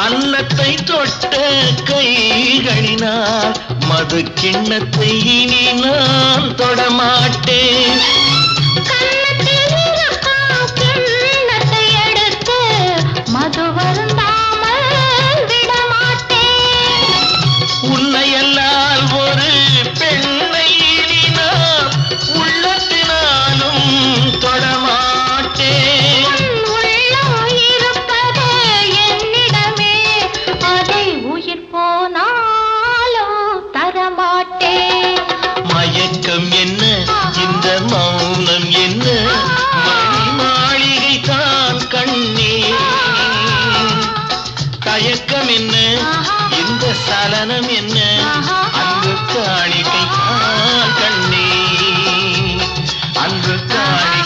அன்னத்தை தொட்ட கைகளினால் மது கிண்ணத்தை இனி நான் தொடமாட்டேன். கிண்ணத்தை எடுத்து மது வருந்தாமல் விடமாட்டேன். உன்னையல்லால் ஒரு பெண்ணை இனி நான் உள்ளத்தினாலும் தொடமாட்டேன். உள்ளம் இருப்பது என்னிடமே, அதை உயிர் போனாலோ தரமாட்டேன். மயக்கம் என்ன, இந்த மௌனம் என்ன, மணி மாளிகை தான் கண்ணே. தயக்கம் என்ன, இந்த சலனம் என்ன, அன்பு காணிக்கை தான் கண்ணே, அன்பு காணி